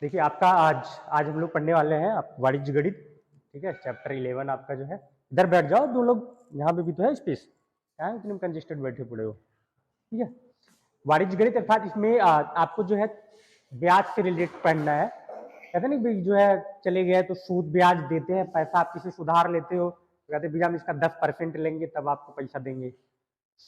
देखिए आपका आज आज हम लोग पढ़ने वाले हैं आप वाणिज्य गणित। ठीक है, चैप्टर 11 आपका जो है। इधर बैठ जाओ, दो लोग यहाँ पे भी तो है स्पेस, क्या है इतने कंजेस्टेड बैठे पड़े हो। ठीक है, वाणिज्य गणित अर्थात इसमें आपको जो है ब्याज से रिलेटेड पढ़ना है। कहते नहीं भाई जो है चले गए तो सूद ब्याज देते हैं, पैसा आप किसी से उधार लेते हो तो कहते भैया हम इसका 10% लेंगे तब आपको पैसा देंगे।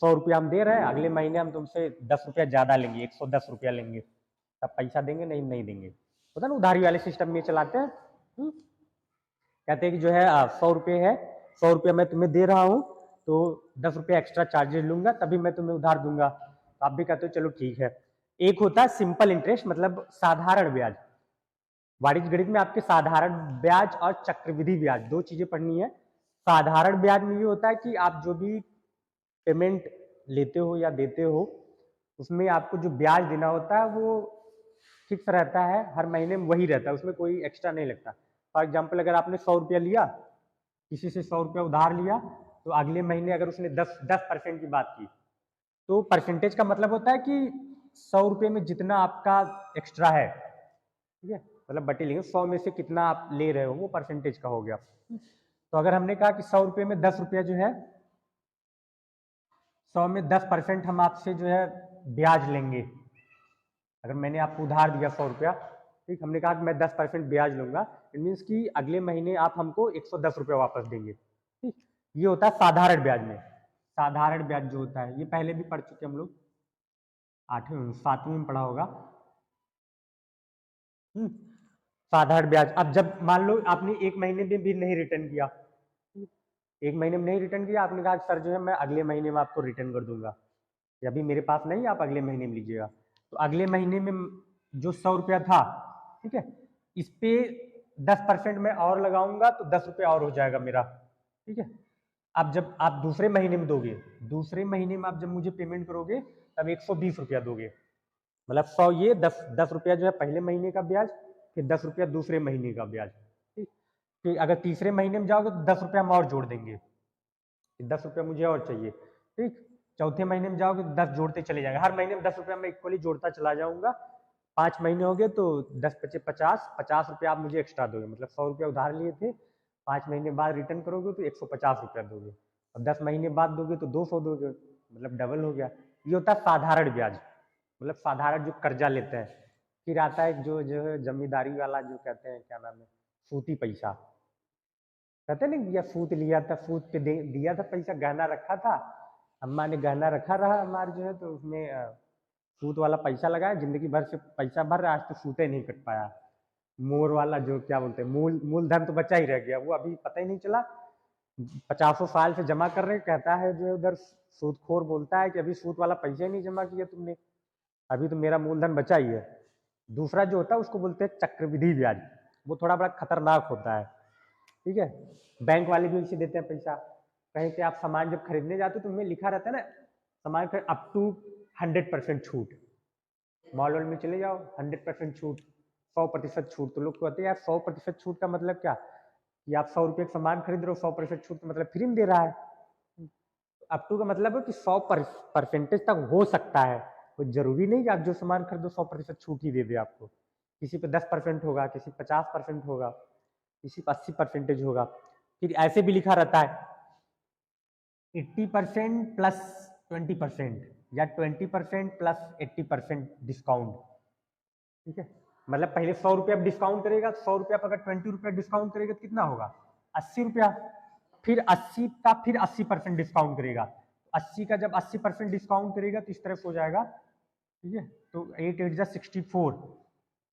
100 रुपया हम दे रहे हैं, अगले महीने हम तुमसे 10 रुपया ज्यादा लेंगे, 110 रुपया लेंगे, तब पैसा देंगे, नहीं नहीं देंगे। होता ना उधारी वाले सिस्टम में चलाते हैं। कहते हैं कि जो है 100 रुपये है, 100 रुपया मैं तुम्हें दे रहा हूँ तो 10 रुपया एक्स्ट्रा चार्जेस लूंगा तभी मैं तुम्हें उधार दूंगा। तो आप भी कहते हो चलो ठीक है। एक होता है सिंपल इंटरेस्ट, मतलब साधारण ब्याज। वाणिज्य गणित में आपके साधारण ब्याज और चक्रवृद्धि ब्याज दो चीजें पढ़नी है। साधारण ब्याज में ये होता है कि आप जो भी पेमेंट लेते हो या देते हो उसमें आपको जो ब्याज देना होता है वो फिक्स रहता है, हर महीने में वही रहता है, उसमें कोई एक्स्ट्रा नहीं लगता। फॉर एग्जाम्पल अगर आपने 100 रुपया लिया, किसी से 100 रुपया उधार लिया, तो अगले महीने अगर उसने 10% की बात की तो परसेंटेज का मतलब होता है कि 100 रुपये में जितना आपका एक्स्ट्रा है, ठीक है, मतलब बटे लेंगे 100 में से कितना आप ले रहे हो वो परसेंटेज का हो गया। तो अगर हमने कहा कि 100 रुपये में 10 रुपया जो है, 100 में 10% हम आपसे जो है ब्याज लेंगे। अगर मैंने आपको उधार दिया 100 रुपया, ठीक, हमने कहा कि मैं 10% ब्याज लूंगा, इट मीन्स कि अगले महीने आप हमको 110 रुपया वापस देंगे। ठीक, ये होता है साधारण ब्याज में। साधारण ब्याज जो होता है ये पहले भी पढ़ चुके हम लोग, 8वीं 7वीं में पढ़ा होगा। साधारण ब्याज, अब जब मान लो आपने एक महीने में भी नहीं रिटर्न किया, एक महीने में नहीं रिटर्न किया, आपने कहा सर जो है मैं अगले महीने में आपको रिटर्न कर दूंगा, या अभी मेरे पास नहीं, आप अगले महीने में लीजिएगा। तो अगले महीने में जो 100 रुपया था, ठीक है, इस पे 10% मैं और लगाऊंगा तो 10 रुपया और हो जाएगा मेरा। ठीक है, अब जब आप दूसरे महीने में दोगे, दूसरे महीने में आप जब मुझे पेमेंट करोगे तब 120 रुपया दोगे। मतलब 100 ये 10 रुपया जो है पहले महीने का ब्याज, फिर 10 रुपया दूसरे महीने का ब्याज। ठीक, फिर अगर तीसरे महीने में जाओगे तो 10 रुपया हम और जोड़ देंगे, 10 रुपया मुझे और चाहिए। ठीक, चौथे महीने में जाओगे तो 10 जोड़ते चले जाएंगे, हर महीने में 10 रुपया मैं इक्वली जोड़ता चला जाऊंगा। 5 महीने हो गए तो 10 × 5 = 50, 50 रुपया आप मुझे एक्स्ट्रा दोगे, मतलब 100 रुपया उधार लिए थे, 5 महीने बाद रिटर्न करोगे तो 150 रुपया दोगे, और 10 महीने बाद दोगे तो 200 दोगे, मतलब डबल हो गया। ये होता है साधारण ब्याज, मतलब साधारण जो कर्जा लेते हैं। फिर आता है जो है जमींदारी वाला, जो कहते हैं क्या नाम है, सूती पैसा। कहते नहीं भैया सूत लिया था, सूत पे दिया था पैसा, गहना रखा था, अम्मा ने गहना रखा रहा हमारे जो है, तो उसमें सूत वाला पैसा लगाया, जिंदगी भर से पैसा भर रहा, आज तो सूते नहीं कट पाया। मोर वाला जो क्या बोलते हैं, मूलधन तो बचा ही रह गया, वो अभी पता ही नहीं चला। 50 साल से जमा कर रहे, कहता है जो उधर सूदखोर बोलता है कि अभी सूत वाला पैसा ही नहीं जमा किया तुमने, अभी तो मेरा मूलधन बचा ही है। दूसरा जो होता है उसको बोलते हैं चक्रवृद्धि ब्याज, वो थोड़ा बड़ा खतरनाक होता है। ठीक है, बैंक वाले भी उसे देते हैं पैसा। कहीं पे आप सामान जब खरीदने जाते हो तो उनमें लिखा रहता है ना, सामान पर अप टू 100% छूट। मॉल वॉल में चले जाओ, 100% छूट, 100% छूट। तो लोग कहते हैं यार 100% छूट का मतलब क्या, कि आप 100 रुपये का सामान खरीद रहे हो, 100% छूट का मतलब फ्री में दे रहा है। अप टू का मतलब है कि 100% तक हो सकता है, कोई जरूरी नहीं कि आप जो सामान खरीदो 100% छूट ही दे दे आपको। किसी पे 10% होगा, किसी 50% होगा, किसी पर 80% होगा। फिर ऐसे भी लिखा रहता है 80% प्लस 20%, या 20% प्लस 80% डिस्काउंट। ठीक है, मतलब पहले 100 रुपया डिस्काउंट करेगा, 100 रुपया पर अगर 20 रुपया डिस्काउंट करेगा तो कितना होगा, 80 रुपया। फिर 80 का फिर 80% डिस्काउंट करेगा, 80 का जब 80% डिस्काउंट करेगा तो इस तरफ हो जाएगा। ठीक है, तो 8 8 64,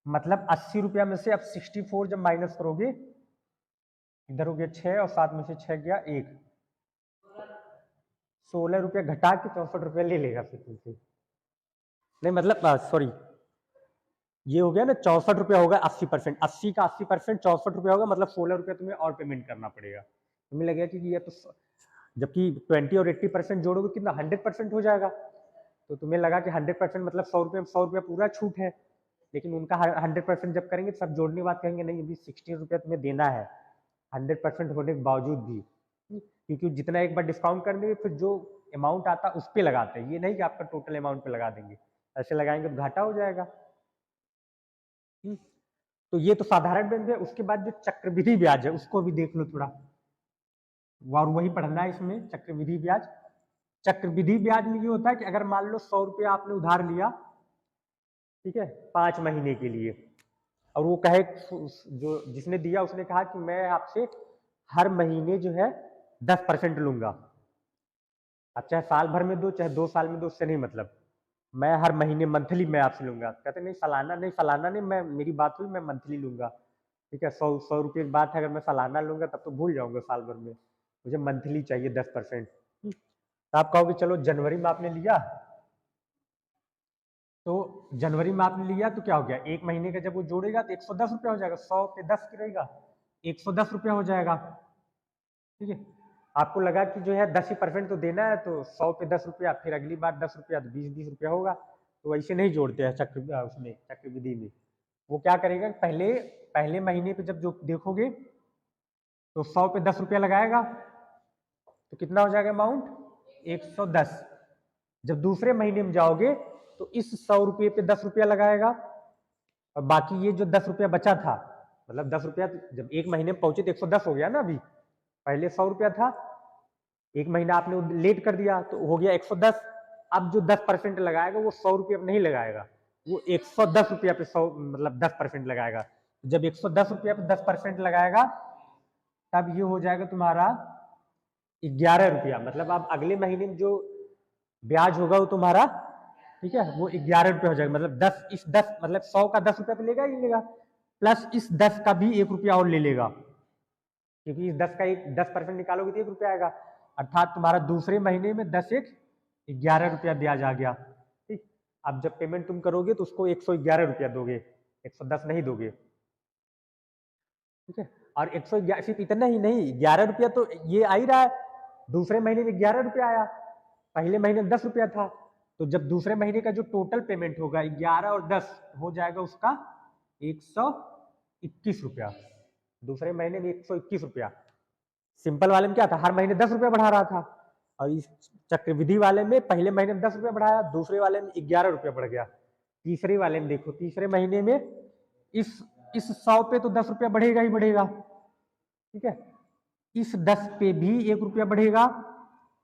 मतलब 80 रुपया में से अब 64 जब माइनस करोगे, इधर हो गया 6 और 7 में से 6 गया 1, 16 रुपया घटा के 64 रुपया ले लेगा फिर तुमसे। नहीं मतलब सॉरी, ये हो गया ना 64 रुपया होगा 80%, 80 का 80% 64 रुपया होगा, मतलब 16 रुपया तुम्हें और पेमेंट करना पड़ेगा। तुम्हें लगेगा कि ये तो, जबकि 20 और 80% जोड़ोगे कितना 100% हो जाएगा, तो तुम्हें लगा कि 100% मतलब 100 रुपये में 100 रुपया पूरा छूट है। लेकिन उनका 100% जब करेंगे सब जोड़ने के बाद कहेंगे नहीं अभी 16 रुपया तुम्हें देना है 100% होने के बावजूद भी, क्योंकि जितना एक बार डिस्काउंट कर देंगे फिर जो अमाउंट आता है उस पर लगाते हैं, ये नहीं कि आपका टोटल अमाउंट पे लगा देंगे, ऐसे लगाएंगे तो घाटा हो जाएगा। तो ये तो साधारण ब्याज है। उसके बाद जो चक्रवृद्धि ब्याज है उसको भी देख लो थोड़ा, और वही पढ़ना है इसमें, चक्रवृद्धि ब्याज। चक्रवृद्धि ब्याज में ये होता है कि अगर मान लो 100 रुपया आपने उधार लिया, ठीक है, 5 महीने के लिए, और वो कहे, जो जिसने दिया उसने कहा कि मैं आपसे हर महीने जो है 10% लूंगा, अब चाहे साल भर में दो चाहे 2 साल में दो, उससे नहीं मतलब, मैं हर महीने मंथली मैं आपसे लूंगा। कहते नहीं सालाना नहीं, सालाना नहीं, मैं मेरी बात हुई मैं मंथली लूंगा, ठीक है, 100 रुपये की बात है, अगर मैं सालाना लूंगा तब तो भूल जाऊंगा साल भर में, मुझे मंथली चाहिए 10%। तो आप कहोगे चलो जनवरी में आपने लिया, तो जनवरी में आपने लिया तो क्या हो गया, एक महीने का जब वो जोड़ेगा तो 110 रुपया हो जाएगा, 100 पे 10 रहेगा, 110 रुपया हो जाएगा, ठीक है। आपको लगा कि जो है 10% तो देना है, तो 100 पे 10 रुपया, फिर अगली बार 10 रुपया, तो 20 रुपया होगा। तो ऐसे नहीं जोड़ते हैं उसमें चक्रवृद्धि में। वो क्या करेगा, पहले महीने पे जब जो देखोगे तो 100 पे 10 रुपया लगाएगा, तो कितना हो जाएगा अमाउंट, 110। जब दूसरे महीने में जाओगे तो इस 100 रुपये पे 10 रुपया लगाएगा, और बाकी ये जो 10 रुपया बचा था, मतलब 10 रुपया जब एक महीने में पहुंचे तो 110 हो गया ना, अभी पहले 100 रुपया था, एक महीना आपने लेट कर दिया तो हो गया 110। अब जो 10% लगाएगा वो 100 रुपया नहीं लगाएगा, वो 110 रुपया पे 100 मतलब 10% लगाएगा। जब 110 रुपया पे 10% लगाएगा तब ये हो जाएगा तुम्हारा 11 रुपया, मतलब अब अगले महीने में जो ब्याज होगा वो तुम्हारा, ठीक है, वो 11 रुपया हो जाएगा। मतलब 10 इस 10 मतलब 100 का 10 रुपया तो लेगा ही लेगा, प्लस इस 10 का भी 1 रुपया और ले लेगा, क्योंकि इस 10 का 10% निकालोगे तो 1 रुपया आएगा, अर्थात तुम्हारा दूसरे महीने में 10 एक 11 रुपया ब्याज आ गया, ठीक। अब जब पेमेंट तुम करोगे तो उसको 111 रुपया दोगे, 110 नहीं दोगे, ठीक है। और 111 सिर्फ इतना ही नहीं, 11 रुपया तो ये आ ही रहा है, दूसरे महीने में 11 रुपया आया, पहले महीने में 10 रुपया था, तो जब दूसरे महीने का जो टोटल पेमेंट होगा 11 और 10 हो जाएगा उसका 121 रुपया, दूसरे महीने में 121 रुपया। सिंपल वाले में क्या था, हर महीने 10 रुपया बढ़ा रहा था, और इस चक्रवृद्धि वाले में पहले महीने में 10 रुपया बढ़ाया, दूसरे वाले में 11 रुपया बढ़ गया, तीसरे वाले में देखो, तीसरे महीने में इस 100 पे तो 10 रुपया बढ़ेगा ही बढ़ेगा, ठीक है, इस 10 पे भी 1 रुपया बढ़ेगा,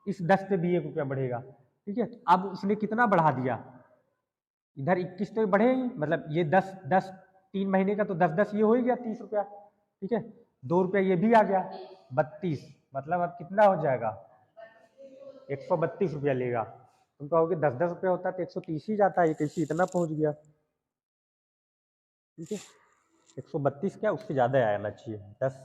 इस 10 पे भी 1 रुपया बढ़ेगा, ठीक है। अब उसने कितना बढ़ा दिया, इधर 21 तो बढ़े ही, मतलब ये 10 3 महीने का तो 10 ये हो ही गया 30 रुपया, ठीक है, 2 रुपया ये भी आ गया 32, मतलब अब कितना हो जाएगा 132 रुपया लेगा। तुम कहोगे 10 रुपया होता तो 130 ही जाता, ये कैसे इतना पहुंच गया, ठीक है। 132 क्या, उससे ज्यादा आना चाहिए, 10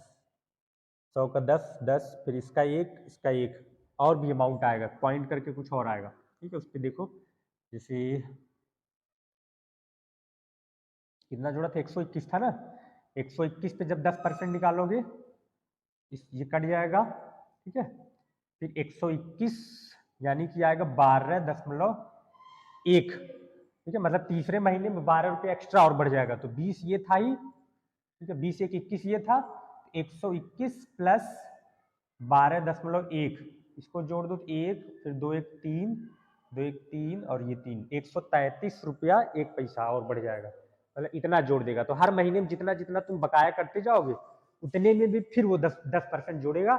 100 का 10 फिर इसका 1 इसका 1 और भी अमाउंट आएगा, पॉइंट करके कुछ और आएगा, ठीक है। उस पर देखो, जैसे कितना जोड़ा था, 121 था ना, 121 पे जब 10% निकालोगे ये कट जाएगा, ठीक है, फिर 121 यानी कि आएगा 12.1, ठीक है, मतलब तीसरे महीने में 12 रुपये एक्स्ट्रा और बढ़ जाएगा, तो 20 ये था ही, ठीक है, 20 एक 21 ये था, 121 प्लस 12.1, इसको जोड़ दो, 1 फिर 2 1 3 2 1 3 और ये 3, 133 रुपया 1 पैसा और बढ़ जाएगा, मतलब इतना जोड़ देगा। तो हर महीने में जितना जितना तुम बकाया करते जाओगे उतने में भी फिर वो 10% जोड़ेगा।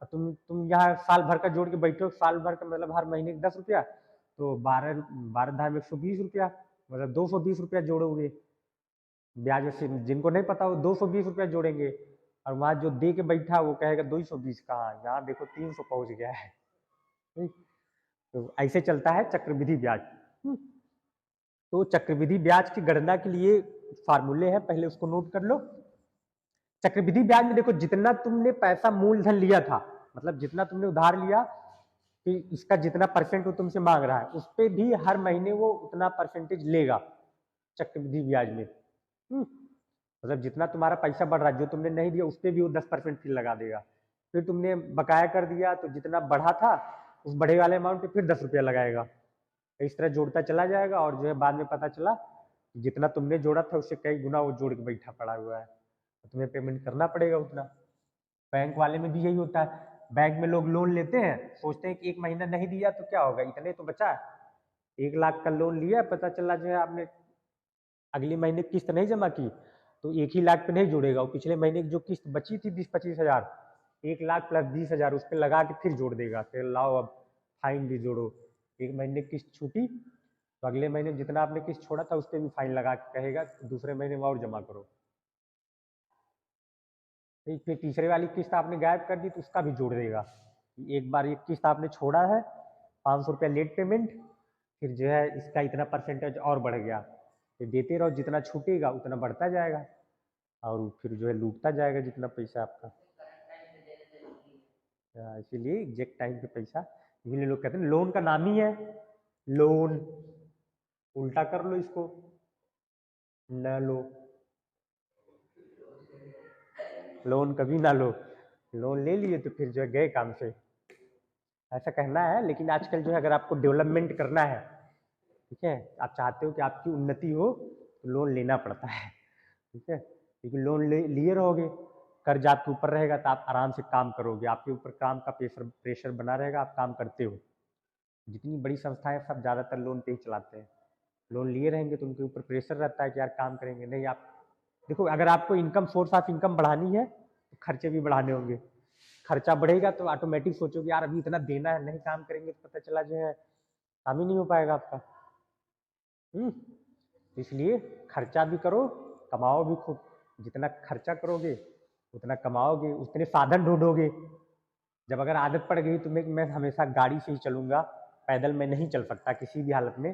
तुम यहाँ साल भर का जोड़ के बैठो, साल भर का मतलब हर महीने 10 रुपया, तो 12 धार में 120 रुपया, मतलब 220 रुपया जोड़ोगे ब्याज से। जिनको नहीं पता वो 220 रुपया जोड़ेंगे, और वहां जो दे के बैठा वो कहेगा 220 कहाँ, यहाँ देखो 300 पहुंच गया है, ठीक? तो ऐसे चलता है चक्रवृद्धि ब्याज। तो चक्रवृद्धि ब्याज की गणना के लिए फार्मूले हैं, पहले उसको नोट कर लो। चक्रवृद्धि ब्याज में देखो, जितना तुमने पैसा मूलधन लिया था, मतलब जितना तुमने उधार लिया, कि इसका जितना परसेंट वो तुमसे मांग रहा है उस पर भी हर महीने वो उतना परसेंटेज लेगा चक्रवृद्धि ब्याज में। मतलब जितना तुम्हारा पैसा बढ़ रहा है, जो तुमने नहीं दिया उस पर भी वो 10% फिर लगा देगा। फिर तुमने बकाया कर दिया तो जितना बढ़ा था उस बढ़े वाले अमाउंट पे फिर 10 रुपया लगाएगा, इस तरह जोड़ता चला जाएगा, और जो है बाद में पता चला जितना तुमने जोड़ा था उससे कई गुना वो जोड़ के बैठा पड़ा हुआ है, तो तुम्हें पेमेंट करना पड़ेगा उतना। बैंक वाले में भी यही होता है, बैंक में लोग लोन लेते हैं, सोचते हैं कि एक महीना नहीं दिया तो क्या होगा, इतने तो बचा, 1 लाख का लोन लिया, पता चला जो है आपने अगले महीने किस्त नहीं जमा की, तो 1 ही लाख पे नहीं जोड़ेगा, वो पिछले महीने की जो किस्त बची थी 20-25 हज़ार, 1 लाख प्लस 20 हज़ार उस पर लगा के फिर जोड़ देगा, फिर लाओ अब फाइन भी जोड़ो। एक महीने की किस्त छूटी तो अगले महीने जितना आपने किस्त छोड़ा था उस पर भी फाइन लगा के कहेगा दूसरे महीने में और जमा करो। फिर तीसरे वाली किस्त आपने गायब कर दी तो उसका भी जोड़ देगा। एक बार एक किस्त आपने छोड़ा है 500 रुपया लेट पेमेंट, फिर जो है इसका इतना परसेंटेज और बढ़ गया, फिर देते रहो, जितना छूटेगा उतना बढ़ता जाएगा और फिर जो है लूटता जाएगा जितना पैसा आपका। इसीलिए एग्जैक्ट टाइम पे पैसा, इसीलिए लोग कहते हैं लोन का नाम ही है लोन, उल्टा कर लो इसको, न लो, लोन कभी ना लो, लोन ले लिए तो फिर जो है गए काम से, ऐसा कहना है। लेकिन आजकल जो है अगर आपको डेवलपमेंट करना है, ठीक है, आप चाहते हो कि आपकी उन्नति हो तो लोन लेना पड़ता है, ठीक है, क्योंकि लोन लिए रहोगे, कर्ज आपके ऊपर रहेगा तो आप आराम से काम करोगे, आपके ऊपर काम का प्रेशर बना रहेगा, आप काम करते हो। जितनी बड़ी संस्थाएं सब ज़्यादातर लोन पे ही चलाते हैं, लोन लिए रहेंगे तो उनके ऊपर प्रेशर रहता है कि यार काम करेंगे नहीं। आप देखो, अगर आपको इनकम, सोर्स ऑफ इनकम बढ़ानी है तो खर्चे भी बढ़ाने होंगे, खर्चा बढ़ेगा तो ऑटोमेटिक सोचोगे यार अभी इतना देना है, नहीं काम करेंगे तो पता चला जो है काम ही नहीं हो पाएगा आपका। इसलिए खर्चा भी करो, कमाओ भी खूब, जितना खर्चा करोगे उतना कमाओगे, उतने साधन ढूंढोगे। जब अगर आदत पड़ गई तो मैं हमेशा गाड़ी से ही चलूँगा, पैदल मैं नहीं चल सकता किसी भी हालत में,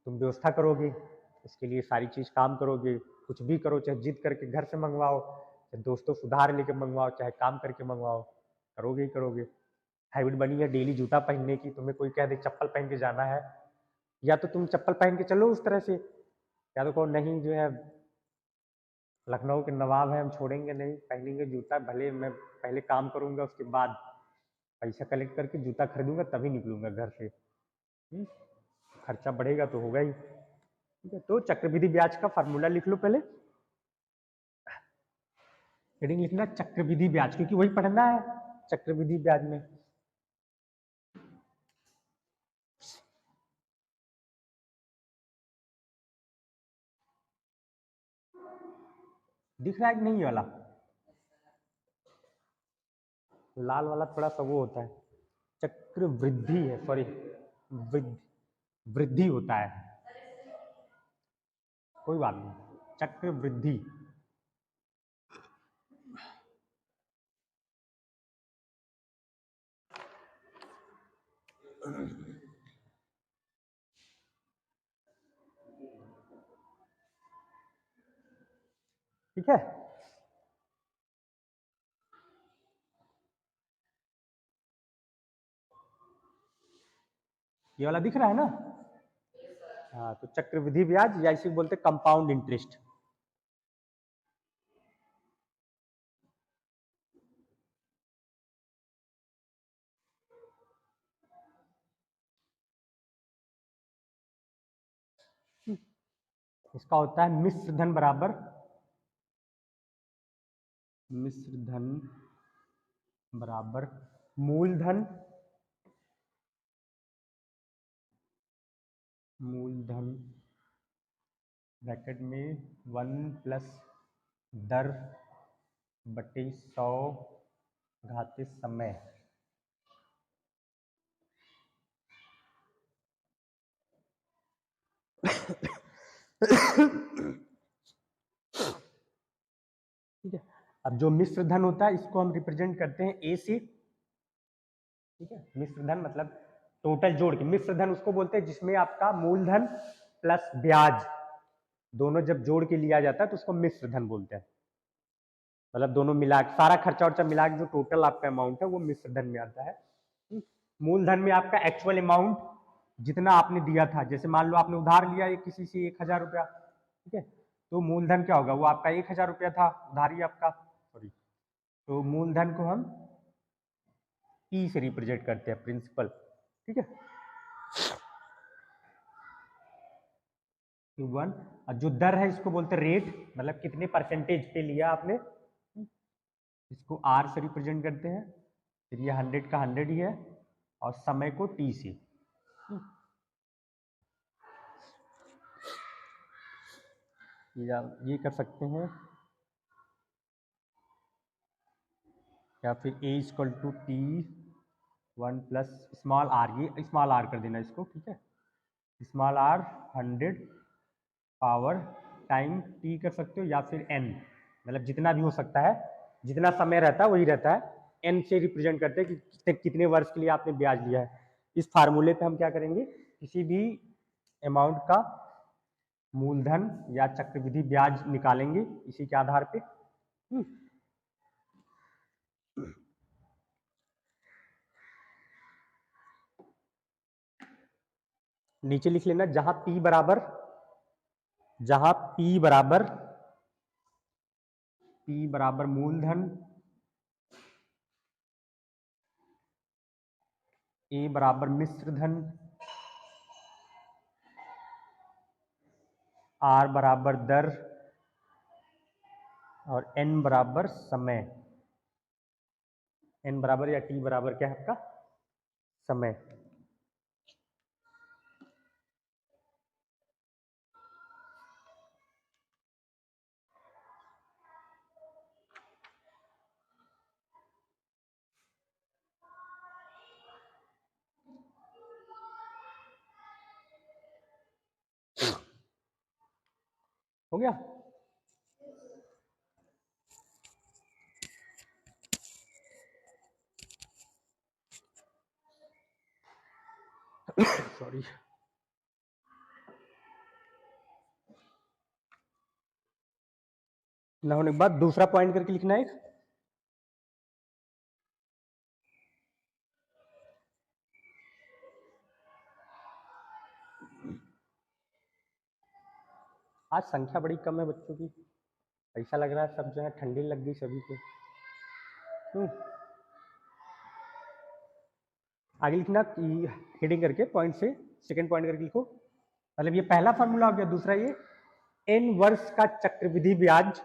तुम व्यवस्था करोगे, इसके लिए सारी चीज़ काम करोगे, कुछ भी करो, चाहे जिद करके घर से मंगवाओ, चाहे दोस्तों से उधार लेके मंगवाओ, चाहे काम करके मंगवाओ, करोगे ही करोगे। हैबिट बनी है डेली जूता पहनने की, तुम्हें कोई कह दे चप्पल पहन के जाना है, या तो तुम चप्पल पहन के चलो उस तरह से, या तो कहो नहीं जो है लखनऊ के नवाब हैं हम छोड़ेंगे नहीं, पहनेंगे जूता, भले मैं पहले काम करूंगा उसके बाद पैसा कलेक्ट करके जूता खरीदूंगा तभी निकलूंगा घर से। खर्चा बढ़ेगा तो होगा ही, ठीक है। तो चक्रवृद्धि ब्याज का फार्मूला लिख लो पहले, हेडिंग लिखना चक्रवृद्धि ब्याज, क्योंकि वही पढ़ना है चक्रवृद्धि ब्याज में। दिख रहा है कि नहीं वाला, लाल वाला थोड़ा सा वो होता है, चक्रवृद्धि है, सॉरी वृद्धि होता है, कोई बात नहीं, चक्रवृद्धि। ठीक है, ये वाला दिख रहा है ना। हाँ, तो चक्रवृद्धि ब्याज या इसे बोलते कंपाउंड इंटरेस्ट। इसका होता है मिश्र धन बराबर, मिश्र धन बराबर मूलधन, मूलधन ब्रैकेट में 1 प्लस दर बटे 100 घाते समय। ठीक है, अब जो मिश्र धन होता है इसको हम रिप्रेजेंट करते हैं ए से, ठीक है। मिश्र धन मतलब टोटल जोड़ के, मिश्र धन उसको बोलते हैं जिसमें आपका मूलधन प्लस ब्याज दोनों जब जोड़ के लिया जाता है तो उसको मिश्र धन बोलते हैं। मतलब दोनों मिला के सारा खर्चा वर्चा मिला के जो टोटल आपका अमाउंट है वो मिश्र धन में आता है। मूलधन में आपका एक्चुअल अमाउंट जितना आपने दिया था, जैसे मान लो आपने उधार लिया किसी से 1,000 रुपया, ठीक है, तो मूलधन क्या होगा, वो आपका 1,000 रुपया था उधारी आपका, सॉरी, तो मूलधन को हम पी से रिप्रेजेंट करते हैं, प्रिंसिपल, ठीक है, Q1। और जो दर है इसको बोलते हैं रेट, मतलब कितने परसेंटेज पे लिया आपने, इसको R से रिप्रेजेंट करते हैं, फिर ये 100 का 100 ही है, और समय को T से। या ये कर सकते हैं, या फिर a equal to T 1 plus small R, ये स्मॉल आर कर देना इसको, ठीक है, small R 100 power time T कर सकते हो, या फिर n, मतलब जितना भी हो सकता है, जितना समय रहता है वही रहता है, n से रिप्रेजेंट करते हैं कि कितने वर्ष के लिए आपने ब्याज लिया है। इस फार्मूले पे हम क्या करेंगे, किसी भी अमाउंट का मूलधन या चक्रवृद्धि ब्याज निकालेंगे इसी के आधार पे। नीचे लिख लेना, जहां P बराबर मूलधन, A बराबर मिश्र धन, R बराबर दर और N बराबर समय, N बराबर या T बराबर क्या है आपका समय। हो गया। सॉरी। ना होने के बाद दूसरा पॉइंट करके लिखना है, आज संख्या बड़ी कम है बच्चों की, ऐसा लग रहा है सब जो है ठंडी लग गई सभी को। आगे लिखना हेडिंग करके पॉइंट से सेकंड पॉइंट करके लिखो, मतलब ये पहला फॉर्मूला हो गया। दूसरा ये n वर्ष का चक्रवृद्धि ब्याज,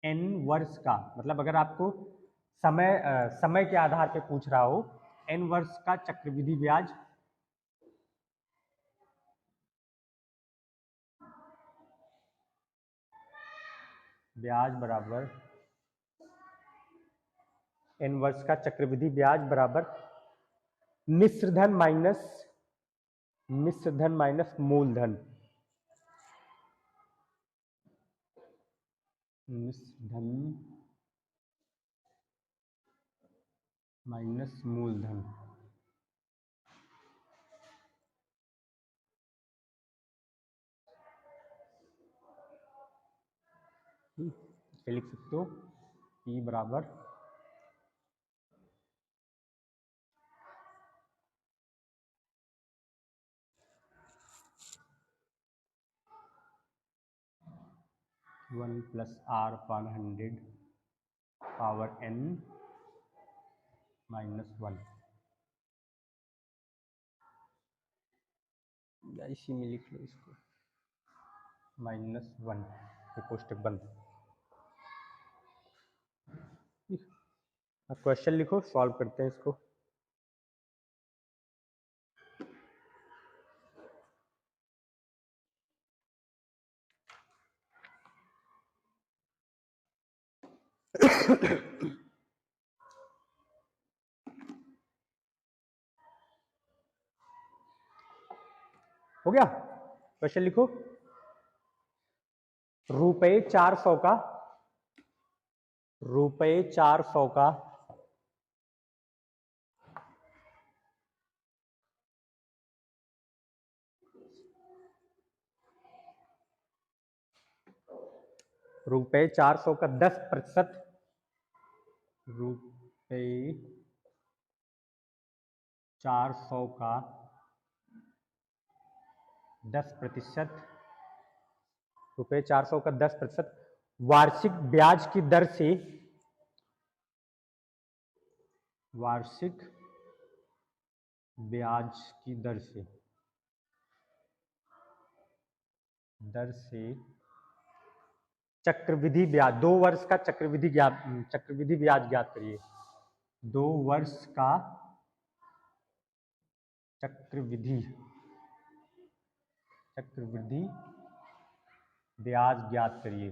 n वर्ष का मतलब अगर आपको समय के आधार पे पूछ रहा हो, n वर्ष का चक्रवृद्धि ब्याज बराबर n वर्ष का चक्रवृद्धि ब्याज बराबर मिश्र धन माइनस मूलधन, मिश्र धन माइनस मूलधन। लिख सकते हो P बराबर 1 plus R upon 100 power n minus 1, या इसी में लिख लो इसको -1, ये कोष्टक बंद। अब क्वेश्चन लिखो, सॉल्व करते हैं इसको। हो गया, क्वेश्चन लिखो। रुपये 400 का रुपये 400 का 10%, रुपये 400 का 10%, रुपये 400 का 10% वार्षिक ब्याज की दर से, वार्षिक ब्याज की दर से चक्रवृद्धि ब्याज, 2 वर्ष का चक्रवृद्धि ब्याज ज्ञात करिए। 2 वर्ष का चक्रवृद्धि ब्याज ज्ञात करिए।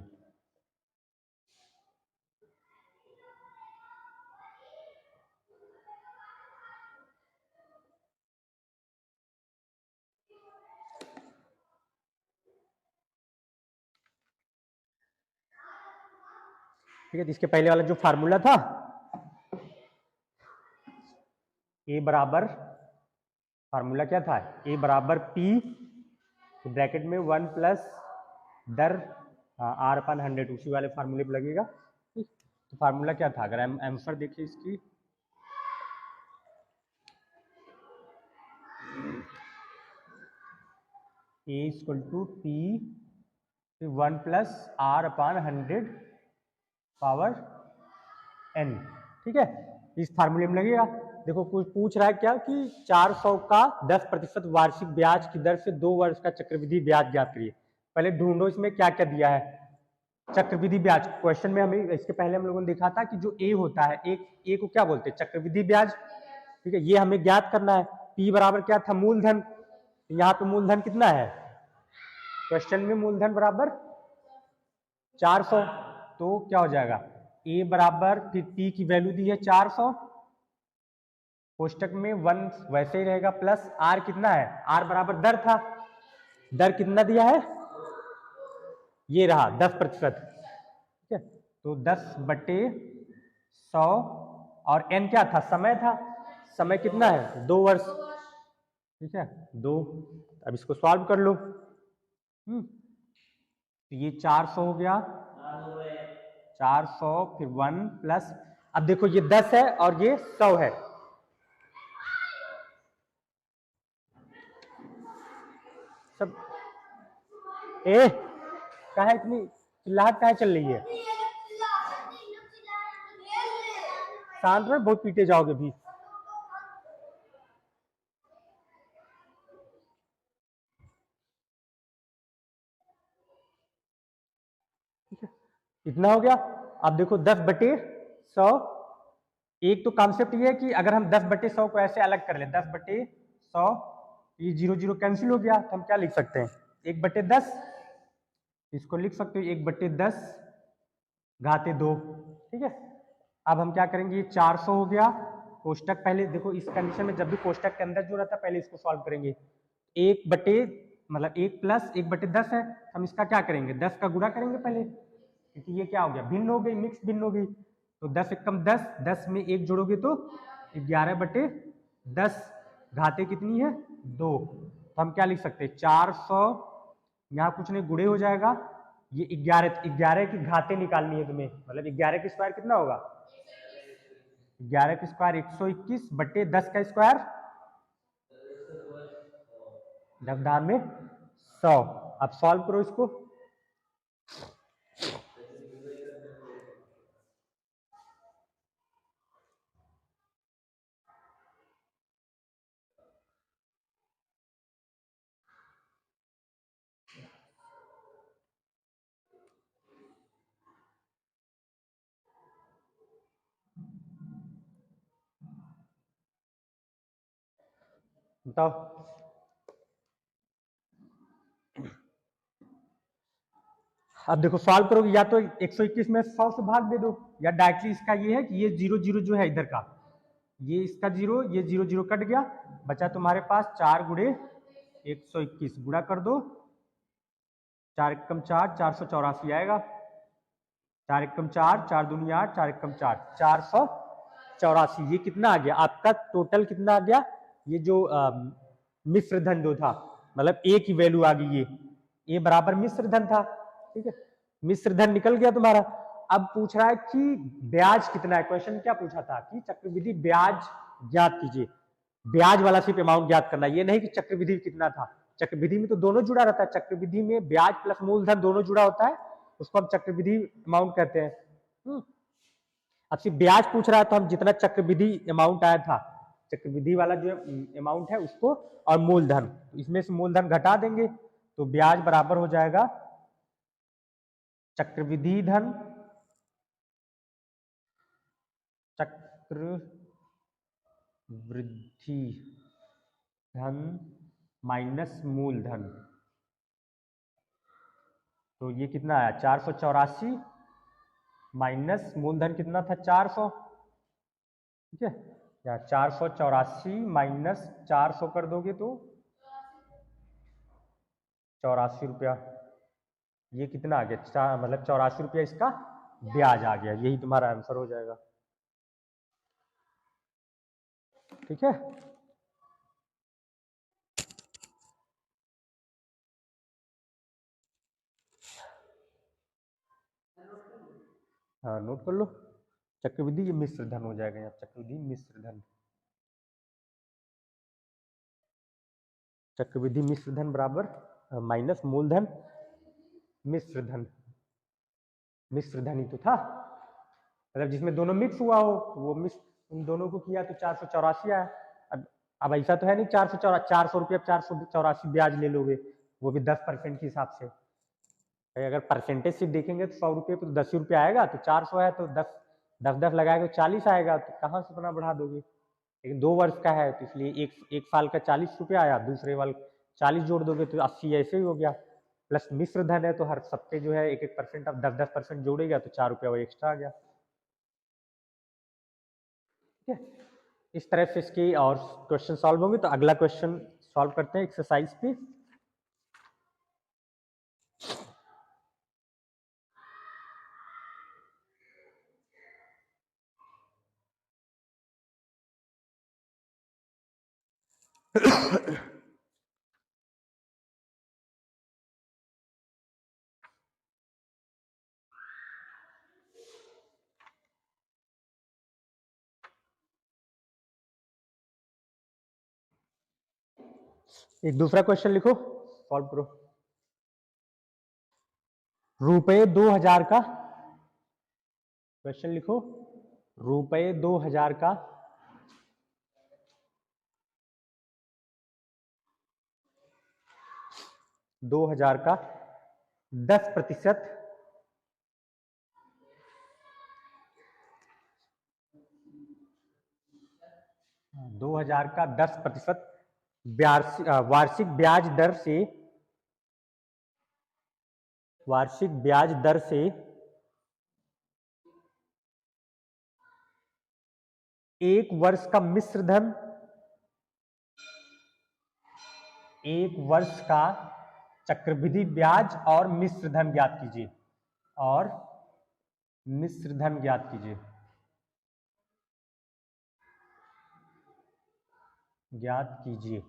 ठीक है, तो इसके पहले वाला जो फार्मूला था, ए बराबर, फार्मूला क्या था, ए बराबर पी ब्रैकेट में 1 प्लस दर आर अपन 100, उसी वाले फार्मूले पे लगेगा। ठीक, तो फार्मूला क्या था, अगर आंसर देखिए इसकी, A equal to P 1 plus R upon 100 power N. ठीक है, इस फार्मूले में लगेगा। देखो कुछ पूछ रहा है क्या कि 400 का 10% वार्षिक ब्याज की दर से 2 वर्ष का चक्रवृद्धि ब्याज ज्ञात करिए। पहले ढूंढो इसमें क्या क्या दिया है। चक्रवृद्धि ब्याज क्वेश्चन में हमें इसके पहले हम लोगों ने देखा था कि जो ए होता है, ए को क्या बोलते हैं, चक्रवृद्धि ब्याज। ठीक है, ये हमें ज्ञात करना है। पी बराबर क्या था, मूलधन। यहाँ पे मूलधन कितना है क्वेश्चन में, मूलधन बराबर 400, तो क्या हो जाएगा, ए बराबर, फिर पी की वैल्यू दी है 400, कोष्टक में 1 वैसे ही रहेगा, प्लस आर कितना है, आर बराबर दर था, दर कितना दिया है, ये रहा 10%। ठीक है, तो 10/100, और एन क्या था, समय था, समय कितना है 2 वर्ष। ठीक है, 2, अब इसको सॉल्व कर लो। तो ये 400 हो गया, 400 फिर 1 प्लस, अब देखो ये 10 है और ये 100 है, सब ए कहा है, इतनी चिल्लाहट कहा चल रही है, शांत में बहुत पीटे जाओगे भी। इतना हो गया। अब देखो 10/100, एक तो कॉन्सेप्ट ये है कि अगर हम 10/100 को ऐसे अलग कर ले, 10/100, ये 0 0 कैंसिल हो गया, तो हम क्या लिख सकते हैं, 1/10, इसको लिख सकते हो 1/10 घाते 2। ठीक है, अब हम क्या करेंगे, ये 400 हो गया, कोष्टक पहले देखो, इस कंडीशन में जब भी कोष्टक के अंदर जो रहता है पहले इसको सॉल्व करेंगे, 1 प्लस 1/10 है, हम इसका क्या करेंगे, 10 का गुणा करेंगे पहले, क्योंकि ये क्या हो गया, भिन्न हो गई, मिक्स भिन्न हो गई, तो 10 एकम 10, 10 में 1 जोड़ोगे तो 11/10, घाते कितनी है 2, तो हम क्या लिख सकते हैं 400, यहाँ कुछ नहीं गुणे हो जाएगा, ये 11 की घाते निकालनी है तुम्हें, मतलब 11 की स्क्वायर कितना होगा, 11 की स्क्वायर 121/10 का स्क्वायर 10 में 100। अब सॉल्व करो इसको, बताओ। अब देखो सॉल्व करोगे, या तो 121 में 100 से भाग दे दो, या डायरेक्टली इसका ये है कि ये 0 0 जो है इधर का, ये इसका 0, ये 0 0 कट गया, बचा तुम्हारे पास 4 गुणे 121, गुणा कर दो, 4 एकम 4, 484 आएगा, 4 एकम 4, 4 दूनी 8, 4 एकम 4, 484। ये कितना आ गया आपका टोटल, कितना आ गया, ये जो मिश्र धन जो था, मतलब ए की वैल्यू आ गई, ये बराबर मिश्र धन था। ठीक है, मिश्र धन निकल गया तुम्हारा। अब पूछ रहा है कि ब्याज कितना है, क्वेश्चन क्या पूछा था कि चक्रवृद्धि ब्याज ज्ञात कीजिए, ब्याज वाला सिर्फ अमाउंट ज्ञात करना, ये नहीं कि चक्रवृद्धि कितना था, चक्रवृद्धि में तो दोनों जुड़ा रहता है, चक्रवृद्धि में ब्याज प्लस मूलधन दोनों जुड़ा होता है, उसको हम चक्रवृद्धि अमाउंट कहते हैं। अब सिर्फ ब्याज पूछ रहा है, तो हम जितना चक्रवृद्धि अमाउंट आया था, चक्रवृद्धि वाला जो अमाउंट है उसको, और मूलधन, इसमें से मूलधन घटा देंगे, तो ब्याज बराबर हो जाएगा चक्रवृद्धि धन, चक्रवृद्धि धन माइनस मूलधन, तो ये कितना आया 484 माइनस मूलधन कितना था 400, ठीक है, या 484 माइनस 400 कर दोगे तो 84 रुपया। ये कितना आ गया मतलब 84 रुपया इसका ब्याज आ गया, यही तुम्हारा आंसर हो जाएगा, ठीक है। हाँ नोट कर लो, चक्रवृद्धि ये मिश्र धन हो जाएगा यहाँ, चक्रवृद्धि मिश्र धन, चक्रवृद्धि मिश्र धन बराबर माइनस मूलधन मिश्र धन, मिश्र धन ही तो था, मतलब जिसमें दोनों मिक्स हुआ हो वो मिक्स, उन दोनों को किया तो 484 आया। अब ऐसा तो है नहीं 400 रुपया 484 ब्याज ले लोगे, वो भी 10% के हिसाब से, अगर परसेंटेज सिर्फ देखेंगे तो 100 रुपये तो 10 ही रुपया आएगा, तो 400 है तो 10 लगाएगा तो 40 आएगा, तो कहाँ से इतना बढ़ा दोगे, लेकिन 2 वर्ष का है तो इसलिए एक साल का 40 रुपया आया, दूसरे वाल 40 जोड़ दोगे तो 80 ऐसे ही हो गया, प्लस मिश्र धन है तो हर सबके जो है 1% अब 10% जोड़ेगा तो 4 रुपया वो एक्स्ट्रा आ गया, ठीक है। इस तरह से इसकी और क्वेश्चन सॉल्व होंगे, तो अगला क्वेश्चन सॉल्व करते हैं एक्सरसाइज पे। एक दूसरा क्वेश्चन लिखो, सॉल्व करो। रुपए 2000 का क्वेश्चन लिखो, रुपए 2000 का 2000 का 10%, 2000 का 10% वार्षिक ब्याज दर से, वार्षिक ब्याज दर से एक वर्ष का मिश्र धन, एक वर्ष का चक्रवृद्धि ब्याज और मिश्र धन ज्ञात कीजिए, और मिश्र धन ज्ञात कीजिए, ज्ञात कीजिए।